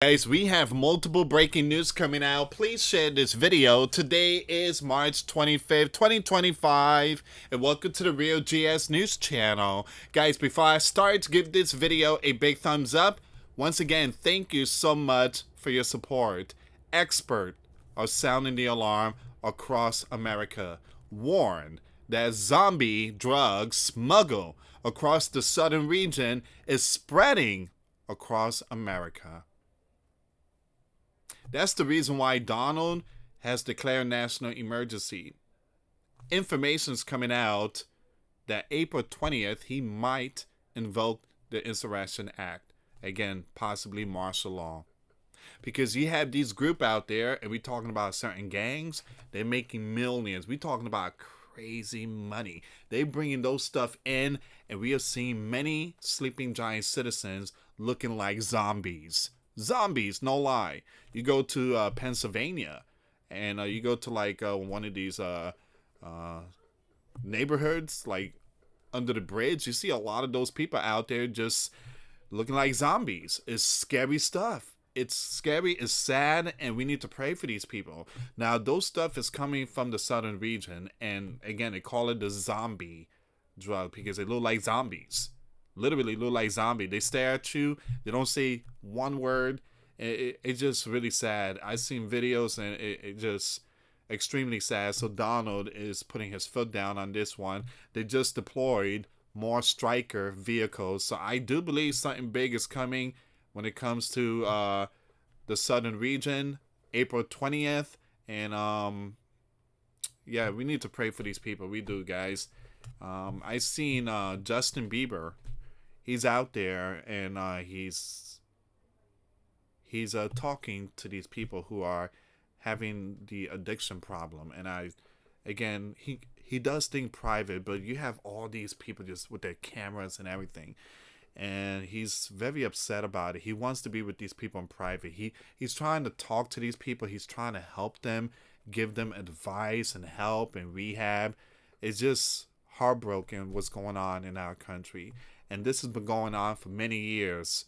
Guys, we have multiple breaking news coming out. Please share this video. Today is March 25th, 2025, and welcome to the Real GS News channel. Guys, before I start, give this video a big thumbs up. Once again, thank you so much for your support. Experts are sounding the alarm across America. Warned that zombie drug smuggle across the southern region is spreading across America. That's the reason why Donald has declared national emergency. Information's coming out that April 20th, he might invoke the Insurrection Act. Again, possibly martial law. Because you have these group out there, and we're talking about certain gangs, they're making millions. We're talking about crazy money. They're bringing those stuff in, and we have seen many sleeping giant citizens looking like zombies. Zombies, no lie. You go to Pennsylvania, and you go to like one of these neighborhoods, like under the bridge. You see a lot of those people out there just looking like zombies. It's scary stuff. It's scary, it's sad, and we need to pray for these people. Now, those stuff is coming from the southern region, and again, they call it the zombie drug because they look like zombies. Literally look like zombie. They stare at you. They don't say one word. It's just really sad. I've seen videos and it just extremely sad. So Donald is putting his foot down on this one. They just deployed more striker vehicles. So I do believe something big is coming when it comes to the southern region, April 20th. And yeah, we need to pray for these people. We do, guys. I seen Justin Bieber. He's out there and he's talking to these people who are having the addiction problem. And again, he does things private, but you have all these people just with their cameras and everything. And he's very upset about it. He wants to be with these people in private. He's trying to talk to these people. He's trying to help them, give them advice and help and rehab. It's just heartbroken what's going on in our country. And this has been going on for many years.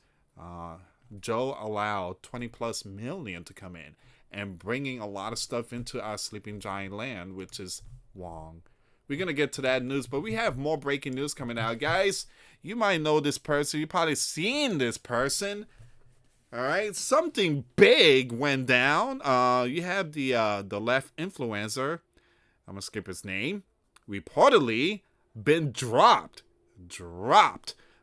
Joe allowed 20 plus million to come in and bringing a lot of stuff into our sleeping giant land, which is wrong. We're going to get to that news, but we have more breaking news coming out. Guys, you might know this person. You've probably seen this person. All right, something big went down. You have the left influencer. I'm going to skip his name. Reportedly been dropped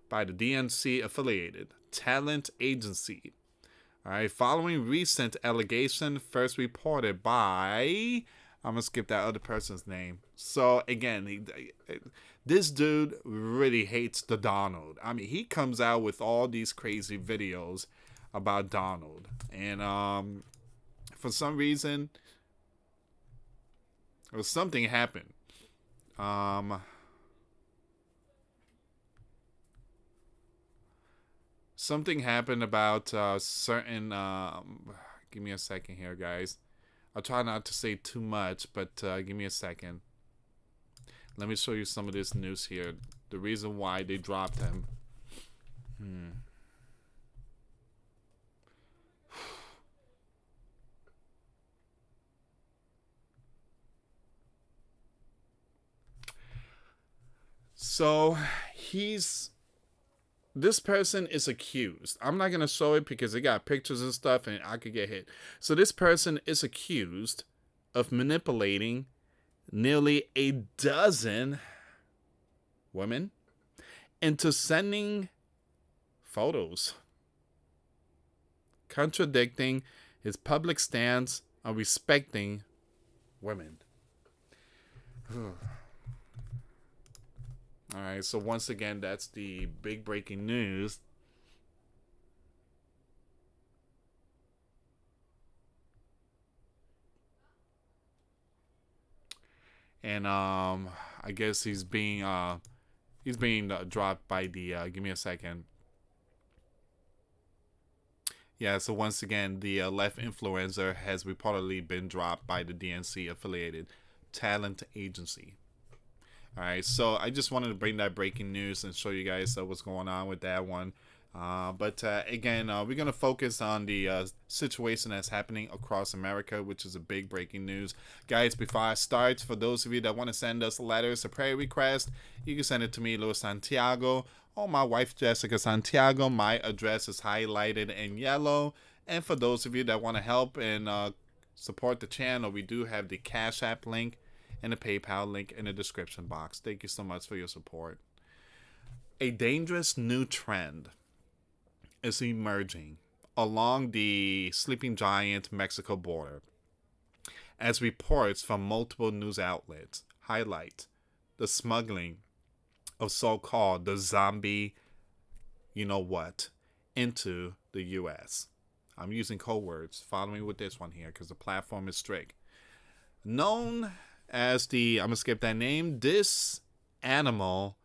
by the DNC affiliated talent agency. All right, following recent allegation first reported by, I'm gonna skip that other person's name. So again, this dude really hates the Donald. I mean, he comes out with all these crazy videos about Donald, and for some reason, something happened. Something happened about certain. Give me a second here, guys. I'll try not to say too much, but give me a second. Let me show you some of this news here. The reason why they dropped him. So this person is accused. I'm not going to show it because they got pictures and stuff and I could get hit. So this person is accused of manipulating nearly a dozen women into sending photos contradicting his public stance on respecting women. All right, so once again, that's the big breaking news. And I guess he's being dropped by the. Give me a second. Yeah, so once again, the left influencer has reportedly been dropped by the DNC affiliated talent agency. All right, so I just wanted to bring that breaking news and show you guys what's going on with that one. But again, we're going to focus on the situation that's happening across America, which is a big breaking news. Guys, before I start, for those of you that want to send us letters, a prayer request, you can send it to me, US Santiago, or my wife, Jessica Santiago. My address is highlighted in yellow. And for those of you that want to help and support the channel, we do have the Cash App link and the PayPal link in the description box. Thank you so much for your support. A dangerous new trend is emerging along the Sleeping Giant Mexico border as reports from multiple news outlets highlight the smuggling of so-called the zombie you know what into the US. I'm using code words. Follow me with this one here because the platform is strict. Known as the, I'm going to skip that name, this animal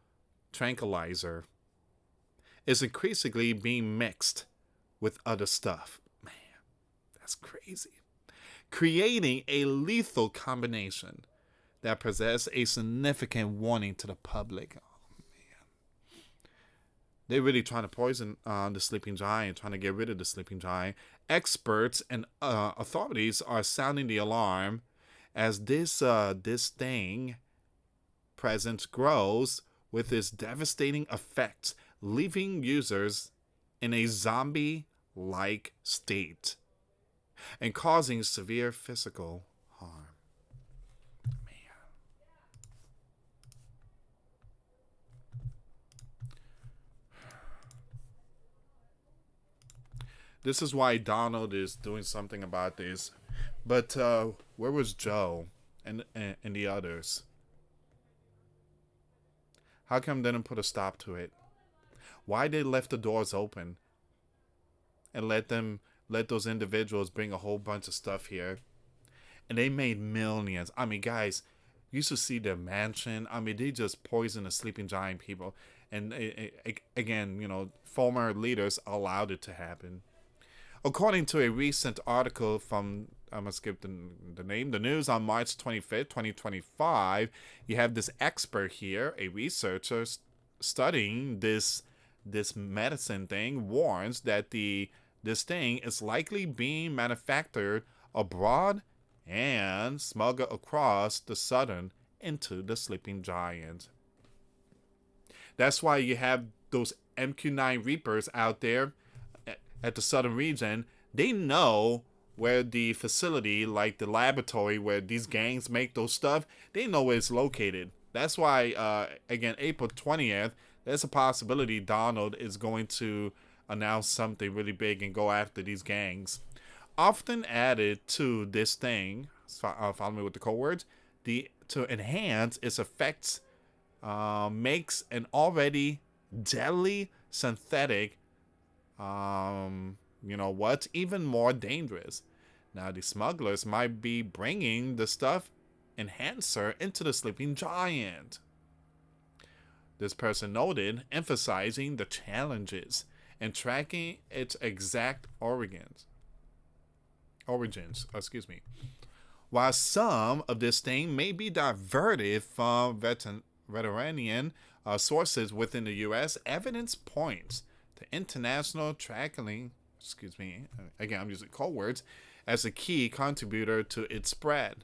tranquilizer is increasingly being mixed with other stuff. Man, that's crazy. Creating a lethal combination that presents a significant warning to the public. Oh, man. They're really trying to poison the sleeping giant, trying to get rid of the sleeping giant. Experts and authorities are sounding the alarm as this thing presence grows with its devastating effects, leaving users in a zombie-like state and causing severe physical harm. Man. This is why Donald is doing something about this. But where was Joe and the others? How come they didn't put a stop to it? Why they left the doors open and let those individuals bring a whole bunch of stuff here? And they made millions. I mean, guys, you should see their mansion. I mean, they just poisoned the sleeping giant people. And again, you know, former leaders allowed it to happen. According to a recent article from, I'm going to skip the name, the news on March 25th, 2025, you have this expert here, a researcher studying this medicine thing, warns that this thing is likely being manufactured abroad and smuggled across the southern into the sleeping giant. That's why you have those MQ-9 Reapers out there at the southern region. They know where the facility, like the laboratory where these gangs make those stuff, they know where it's located. That's why, again, April 20th, there's a possibility Donald is going to announce something really big and go after these gangs. Often added to this thing, follow me with the code words, to enhance its effects, makes an already deadly synthetic you know what, even more dangerous. Now the smugglers might be bringing the stuff enhancer into the sleeping giant. This person noted, emphasizing the challenges and tracking its exact origins. While some of this thing may be diverted from veterinarian sources within the U.S., evidence points international tracking, again, I'm using code words, as a key contributor to its spread.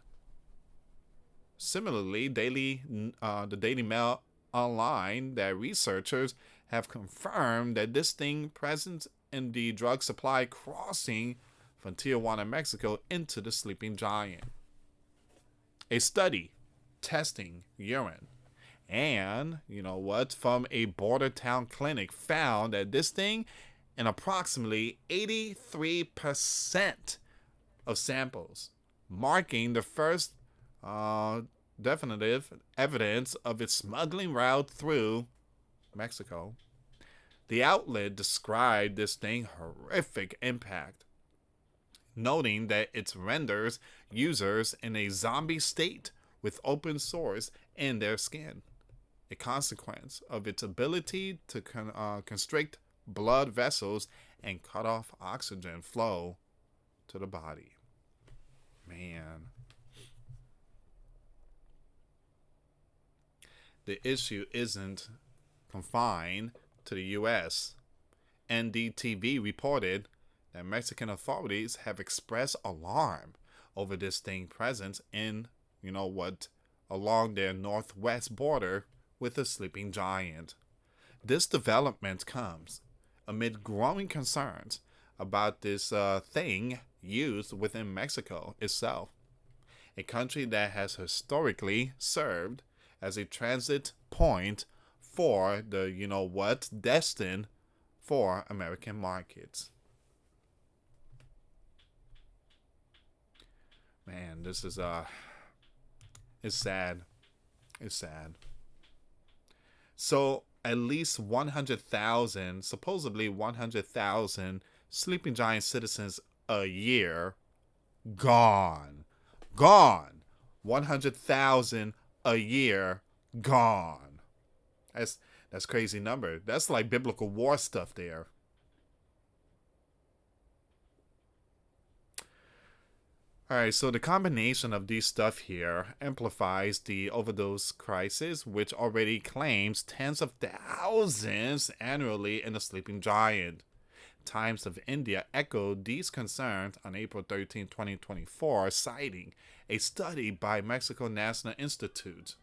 Similarly, the Daily Mail online that researchers have confirmed that this thing present in the drug supply crossing from Tijuana, Mexico into the sleeping giant. A study testing urine and, you know what, from a border town clinic found that this thing in approximately 83% of samples, marking the first definitive evidence of its smuggling route through Mexico. The outlet described this thing horrific impact, noting that it renders users in a zombie state with open sores in their skin, a consequence of its ability to constrict blood vessels and cut off oxygen flow to the body. Man. The issue isn't confined to the U.S. NDTV reported that Mexican authorities have expressed alarm over this thing presence in, along their northwest border with the sleeping giant. This development comes amid growing concerns about this thing used within Mexico itself, a country that has historically served as a transit point for the, destined for American markets. Man, this is it's sad. It's sad. So at least 100,000, supposedly 100,000 sleeping giant citizens a year gone. Gone. 100,000 a year gone. That's crazy number. That's like biblical war stuff there. All right, so the combination of these stuff here amplifies the overdose crisis, which already claims tens of thousands annually in the sleeping giant. Times of India echoed these concerns on April 13, 2024, citing a study by Mexico National Institute.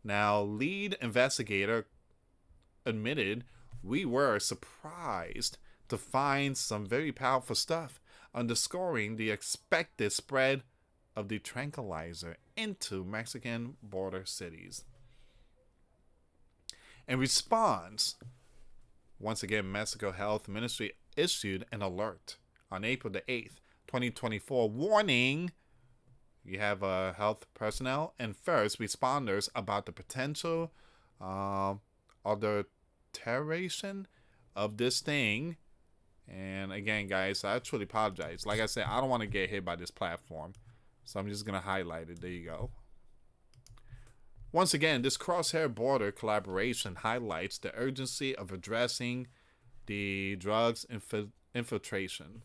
Now, lead investigator admitted, "We were surprised to find some very powerful stuff, underscoring the expected spread of the tranquilizer into Mexican border cities." In response, once again, Mexico Health Ministry issued an alert on April the 8th, 2024, warning you have health personnel and first responders about the potential adulteration of this thing. And again, guys, I truly apologize. Like I said, I don't want to get hit by this platform, so I'm just going to highlight it. There you go. Once again, this crosshair border collaboration highlights the urgency of addressing the drugs infiltration.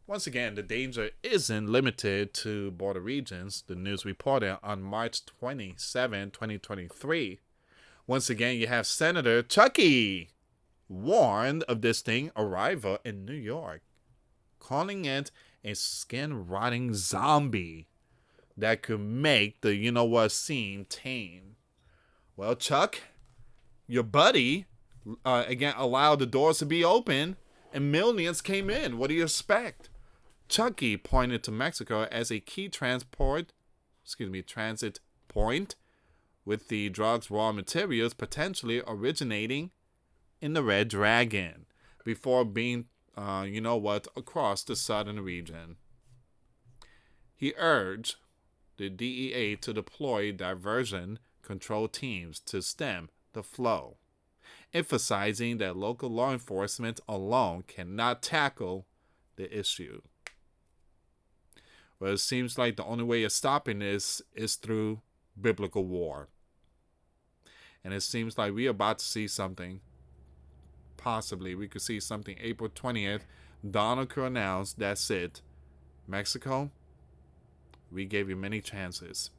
Once again, the danger isn't limited to border regions, the news reported on March 27, 2023. Once again, you have Senator Chucky warned of this thing arrival in New York, calling it a skin-rotting zombie that could make the scene tame. Well, Chuck, your buddy, again, allowed the doors to be open and millions came in. What do you expect? Chucky pointed to Mexico as a key transit point with the drug's raw materials potentially originating in the Red Dragon before being, across the southern region. He urged the DEA to deploy diversion control teams to stem the flow, emphasizing that local law enforcement alone cannot tackle the issue. Well, it seems like the only way of stopping this is through biblical war. And it seems like we're about to see something. Possibly we could see something April 20th. Donald could announce, that's it. Mexico, we gave you many chances.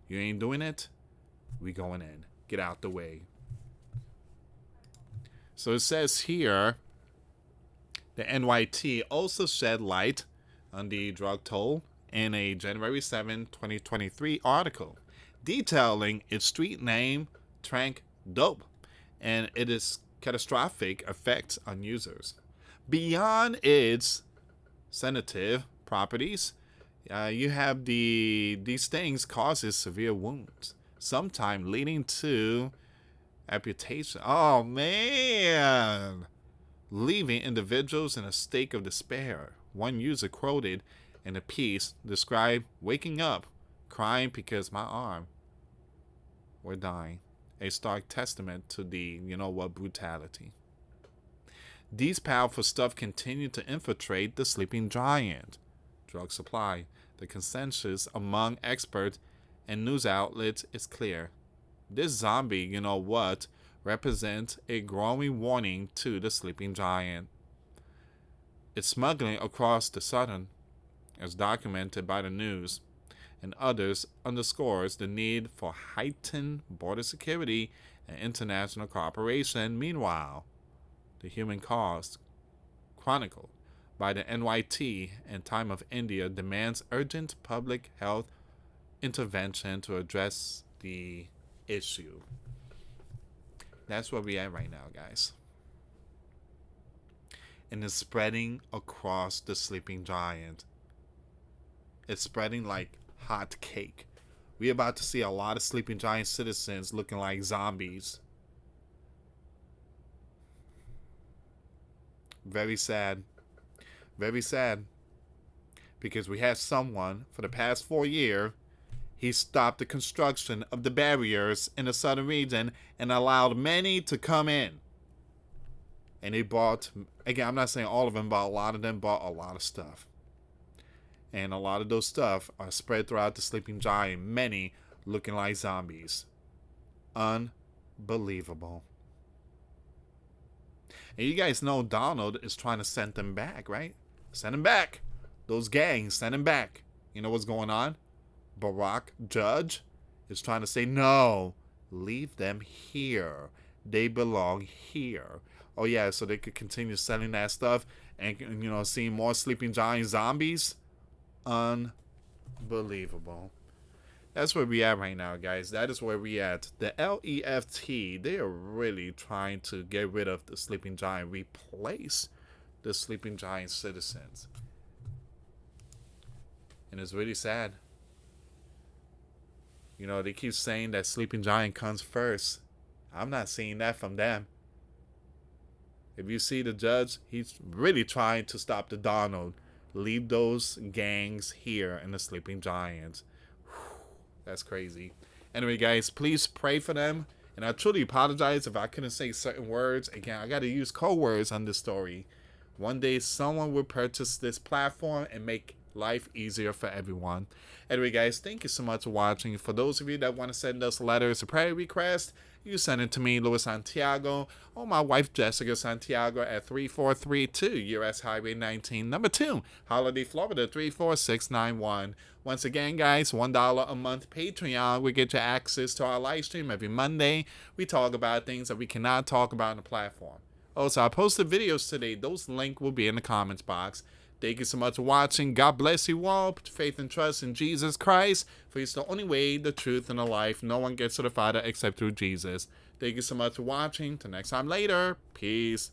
You ain't doing it, we going in. Get out the way. So it says here, the NYT also shed light on the drug toll in a January 7, 2023 article detailing its street name, Trank Dope, and its catastrophic effects on users. Beyond its sedative properties, you have these things causes severe wounds, sometimes leading to amputation. Oh man! Leaving individuals in a state of despair. One user quoted in a piece described waking up, crying because my arm were dying. A stark testament to the, brutality. These powerful stuff continue to infiltrate the sleeping giant drug supply. The consensus among experts and news outlets is clear. This zombie, represents a growing warning to the sleeping giant. Its smuggling across the southern, as documented by the news and others, underscores the need for heightened border security an international corporation. Meanwhile, the human cost chronicled by the NYT and Time of India demands urgent public health intervention to address the issue. That's where we at right now, guys. And it's spreading across the sleeping giant. It's spreading like hot cake. We're about to see a lot of sleeping giant citizens looking like zombies. Very sad. Very sad. Because we had someone for the past 4 years, he stopped the construction of the barriers in the southern region and allowed many to come in. And they bought, again, I'm not saying all of them, but a lot of them bought a lot of stuff. And a lot of those stuff are spread throughout the sleeping giant, many looking like zombies. Unbelievable. And you guys know Donald is trying to send them back, right? Send them back. Those gangs, send them back. You know what's going on? Barack Judge is trying to say, no, leave them here. They belong here. Oh, yeah, so they could continue selling that stuff and, you know, seeing more sleeping giant zombies. Unbelievable. That's where we at right now, guys. That is where we at. The LEFT, they are really trying to get rid of the sleeping giant, replace the sleeping giant citizens. And it's really sad. You know, they keep saying that sleeping giant comes first. I'm not seeing that from them. If you see the judge, he's really trying to stop the Donald. Leave those gangs here in the sleeping giants. That's crazy. Anyway, guys, please pray for them. And I truly apologize if I couldn't say certain words. Again, I got to use code words on this story. One day, someone will purchase this platform and make life easier for everyone. Anyway, guys, thank you so much for watching. For those of you that want to send us letters or prayer requests, you send it to me, US Santiago, or my wife, Jessica Santiago, at 3432 US Highway 19, number 2, Holiday, Florida, 34691. Once again, guys, $1 a month Patreon. We get you access to our live stream every Monday. We talk about things that we cannot talk about on the platform. Also, I posted videos today. Those links will be in the comments box. Thank you so much for watching. God bless you all. Put faith and trust in Jesus Christ, for He's the only way, the truth, and the life. No one gets to the Father except through Jesus. Thank you so much for watching. Till next time later. Peace.